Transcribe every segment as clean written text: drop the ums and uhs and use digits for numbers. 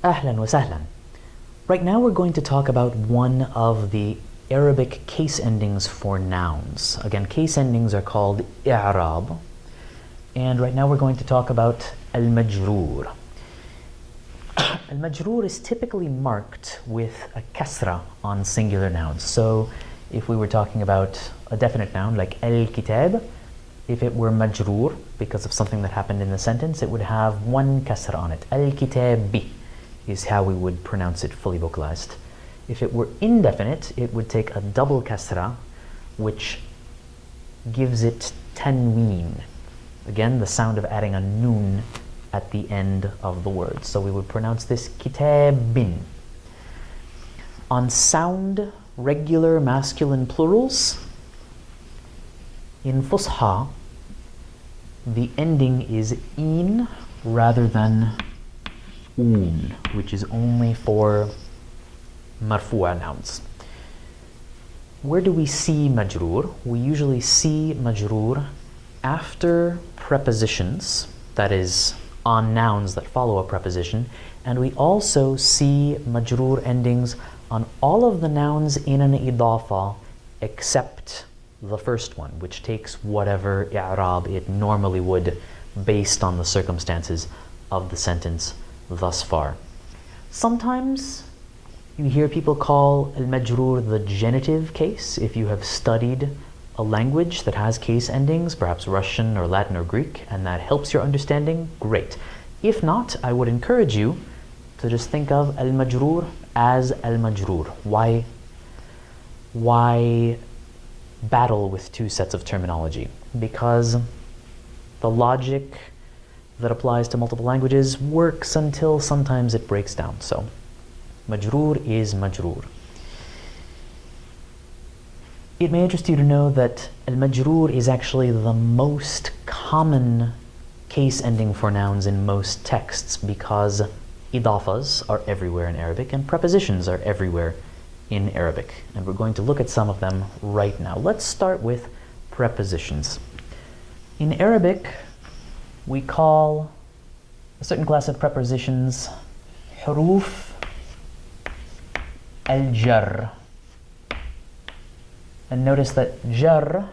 Ahlan wa sahlan. Right now we're going to talk about one of the Arabic case endings for nouns. Again, case endings are called I3raab. And right now we're going to talk about al-majruur. Al-majruur is typically marked with a kasra on singular nouns. So if we were talking about a definite noun like al-kitab, if it were majruur because of something that happened in the sentence, it would have one kasra on it. Al-kitabi is how we would pronounce it fully vocalized. If it were indefinite, it would take a double kasra, which gives it tanween. Again, the sound of adding a noon at the end of the word. So we would pronounce this kitabin. On sound, regular masculine plurals, in Fusha, the ending is in rather than un, which is only for marfu'a nouns. Where do we see majroor? We usually see majroor after prepositions, that is, on nouns that follow a preposition, and we also see majroor endings on all of the nouns in an idafa except the first one, which takes whatever i'raab it normally would based on the circumstances of the sentence thus far. Sometimes you hear people call al-majroor the genitive case. If you have studied a language that has case endings, perhaps Russian or Latin or Greek, and that helps your understanding, great. If not, I would encourage you to just think of al-majroor as al-majroor. Why battle with two sets of terminology? Because the logic that applies to multiple languages works until sometimes it breaks down. So majroor is majroor. It may interest you to know that al-majroor is actually the most common case ending for nouns in most texts because idafas are everywhere in Arabic and prepositions are everywhere in Arabic. And we're going to look at some of them right now. Let's start with prepositions. In Arabic, we call a certain class of prepositions huruf al-jar. And notice that jar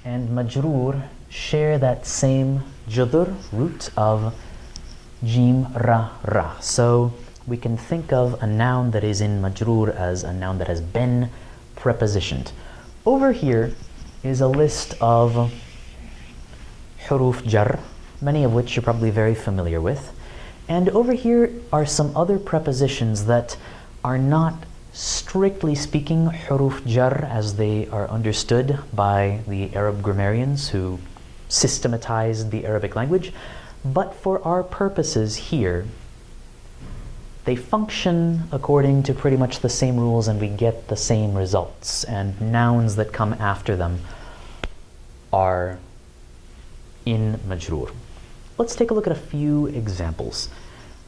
and majroor share that same judur root of jim ra ra. So we can think of a noun that is in majroor as a noun that has been prepositioned. Over here is a list of huruf jar, many of which you're probably very familiar with. And over here are some other prepositions that are not strictly speaking huruf jar as they are understood by the Arab grammarians who systematized the Arabic language, but for our purposes here, they function according to pretty much the same rules and we get the same results, and nouns that come after them are in majroor. Let's take a look at a few examples.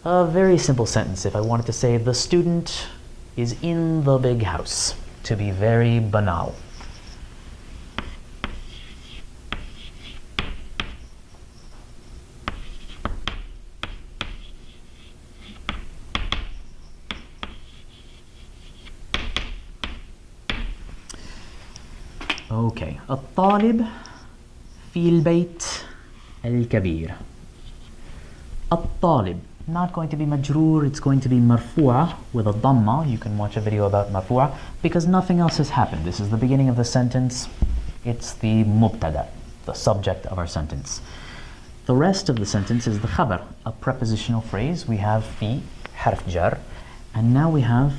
A very simple sentence. If I wanted to say the student is in the big house, to be very banal. Okay, الطالب في البيت الكبير. الطالب, not going to be majroor, it's going to be marfu'a with a dhamma. You can watch a video about marfu'a because nothing else has happened. This is the beginning of the sentence. It's the mubtada, the subject of our sentence. The rest of the sentence is the khabar, a prepositional phrase. We have fi, harf jar, and now we have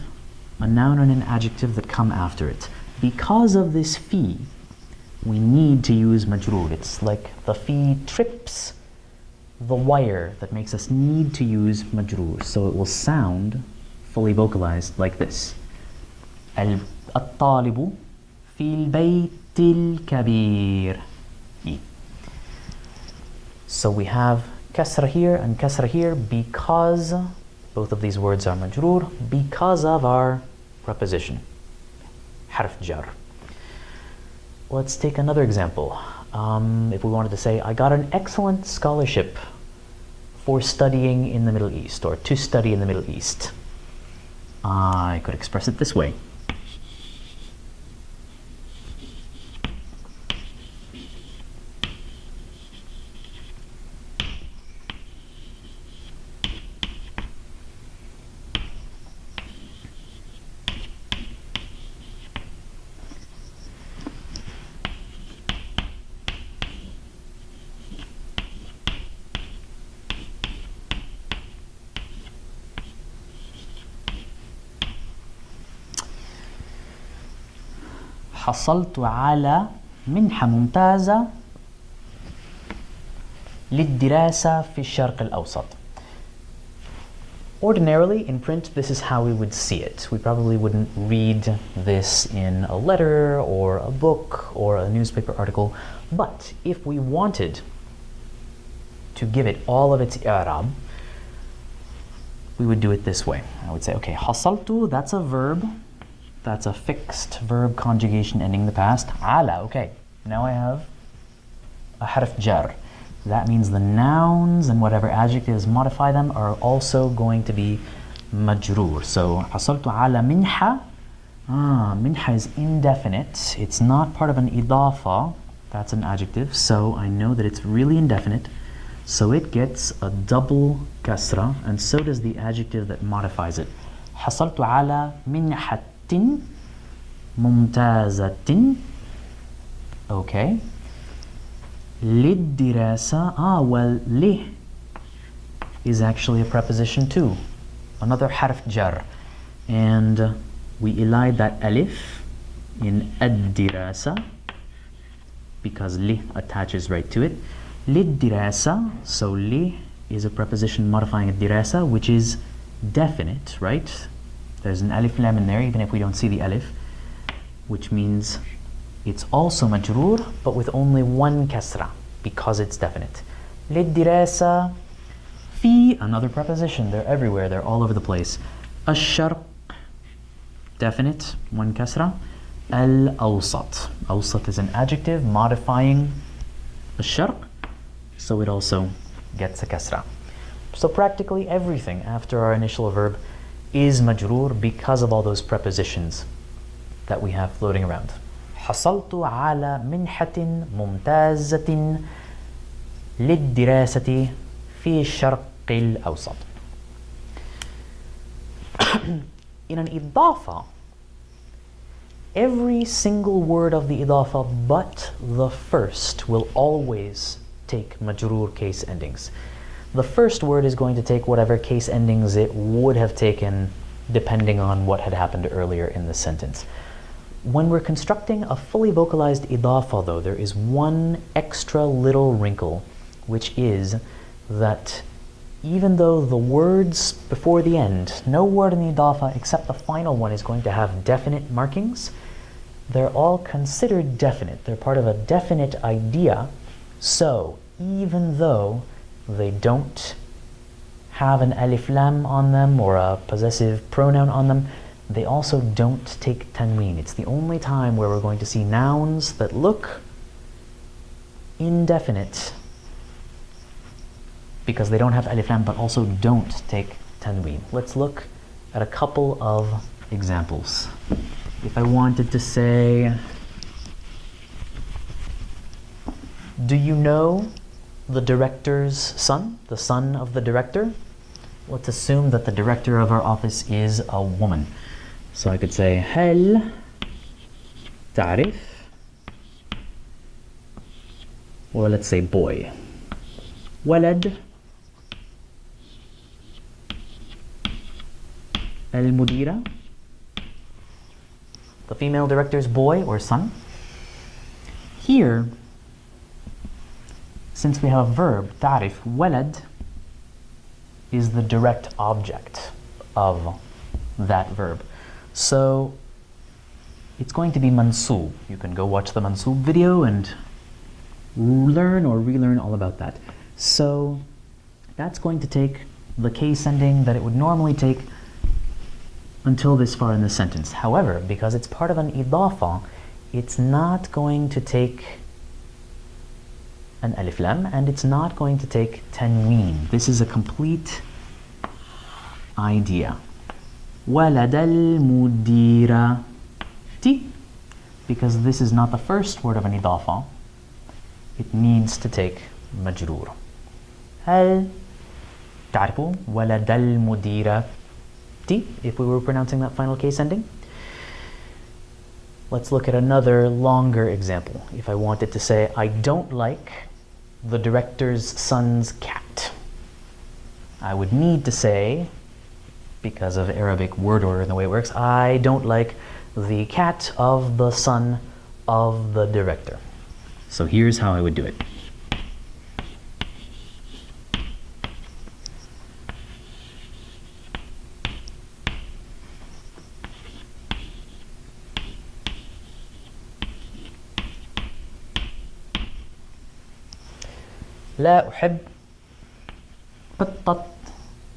a noun and an adjective that come after it. Because of this fi, we need to use majroor. It's like the fi trips the wire that makes us need to use majroor. So it will sound fully vocalized like this. الطالب في البيت الكبير. So we have kasra here and kasra here because both of these words are majroor because of our preposition. Harf jar. Let's take another example. If we wanted to say, I got an excellent scholarship for studying in the Middle East, or to study in the Middle East. I could express it this way. حصلت على منحة ممتازة للدراسة في الشرق الأوسط. Ordinarily, in print, this is how we would see it. We probably wouldn't read this in a letter or a book or a newspaper article. But if we wanted to give it all of its i'rab, we would do it this way. I would say, okay, حصلت, that's a verb. That's a fixed verb conjugation ending the past. Ala, okay. Now I have a harf jar. That means the nouns and whatever adjectives modify them are also going to be majruur. So, حصلت على منحة. Minha is indefinite. It's not part of an idafa. That's an adjective. So I know that it's really indefinite. So it gets a double kasra, and so does the adjective that modifies it. حصلت على منحة ممتازة. Okay. للدراسة. Well, li is actually a preposition too. Another harf jar. And we elide that alif in ad-dirasa because li attaches right to it. للدراسة. So li is a preposition modifying ad-dirasa, which is definite, right? There's an alif lam in there, even if we don't see the alif, which means it's also majroor, but with only one kasra, because it's definite. للدراسة. في, another preposition. They're everywhere. They're all over the place. الشرق, definite, one kasra. الأوسط. أوسط is an adjective modifying الشرق, so it also gets a kasra. So practically everything after our initial verb is majroor because of all those prepositions that we have floating around. حصلت على منحة ممتازة للدراسة في الشرق الأوسط. In an idafa, every single word of the idafa but the first will always take majroor case endings. The first word is going to take whatever case endings it would have taken depending on what had happened earlier in the sentence. When we're constructing a fully vocalized idafa, though, there is one extra little wrinkle, which is that even though the words before the end, no word in the idafa except the final one is going to have definite markings, they're all considered definite. They're part of a definite idea. So even though they don't have an alif lam on them or a possessive pronoun on them, they also don't take tanween. It's the only time where we're going to see nouns that look indefinite because they don't have alif lam but also don't take tanween. Let's look at a couple of examples. If I wanted to say, do you know the director's son, the son of the director? Let's assume that the director of our office is a woman. So I could say, هل تعرف, or let's say boy. ولد المديرة, the female director's boy or son. Here, since we have a verb, تعرف, ولد is the direct object of that verb. So it's going to be mansoob. You can go watch the mansoob video and learn or relearn all about that. So that's going to take the case ending that it would normally take until this far in the sentence. However, because it's part of an idafa, it's not going to take an alif lam, and it's not going to take tanween. This is a complete idea. وَلَدَ الْمُدِيرَةِ, because this is not the first word of an idafa, it needs to take majroor. هل تعرفوا ولد المديرة؟ if we were pronouncing that final case ending. Let's look at another longer example. If I wanted to say, I don't like the director's son's cat, I would need to say, because of Arabic word order and the way it works, I don't like the cat of the son of the director. So here's how I would do it. لا أحب قطة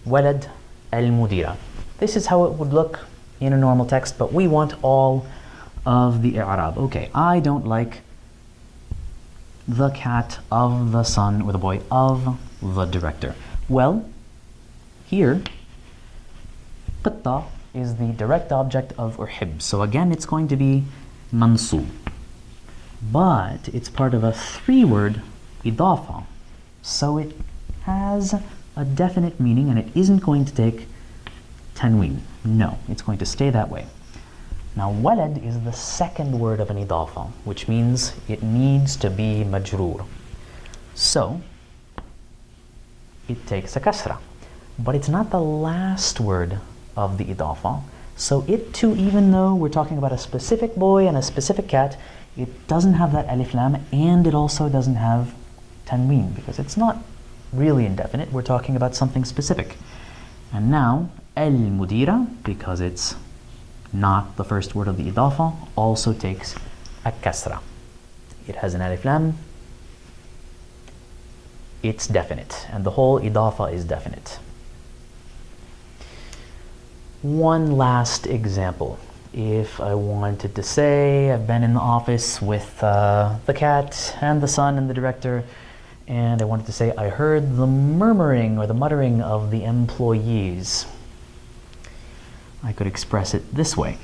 ولد المديرة. This is how it would look in a normal text, but we want all of the i'rab. Okay, I don't like the cat of the son or the boy of the director. Well, here, قطة is the direct object of أحب. So again, it's going to be mansub. But it's part of a three-word idafa. So it has a definite meaning, and it isn't going to take tanween. No, it's going to stay that way. Now, walad is the second word of an idafa, which means it needs to be majroor. So it takes a kasra. But it's not the last word of the idafa. So it too, even though we're talking about a specific boy and a specific cat, it doesn't have that alif lam, and it also doesn't have tanween, because it's not really indefinite. We're talking about something specific. And now, al-mudira, because it's not the first word of the idafa, also takes a kasra. It has an alif lam. It's definite, and the whole idafa is definite. One last example. If I wanted to say I've been in the office with the cat and the son and the director, and I wanted to say I heard the murmuring or the muttering of the employees, I could express it this way.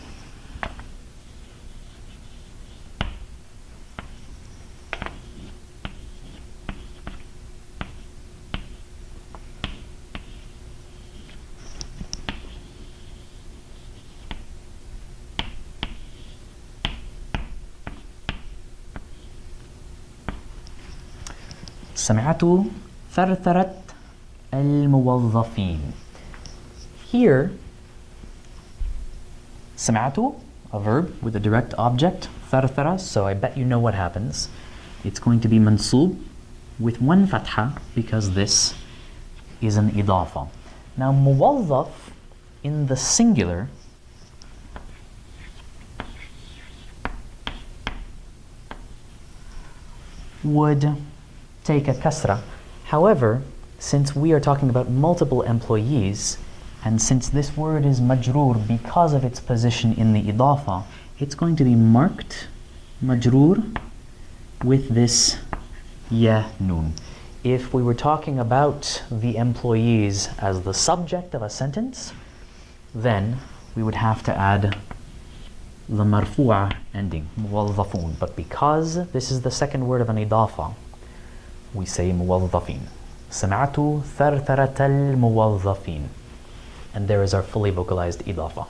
سمعت ثرثرة الموظفين. Here, سمعت, a verb with a direct object, ثرثرة, so I bet you know what happens. It's going to be mansub with one fatha, because this is an idafa. Now, موظف in the singular would take a kasra. However, since we are talking about multiple employees, and since this word is majroor because of its position in the idafa, it's going to be marked majroor with this ya nun. If we were talking about the employees as the subject of a sentence, then we would have to add the marfu'a ending, موظفون. But because this is the second word of an idafa, we say موظفين. سمعت ثرثرة الموظفين. And there is our fully vocalized idafa.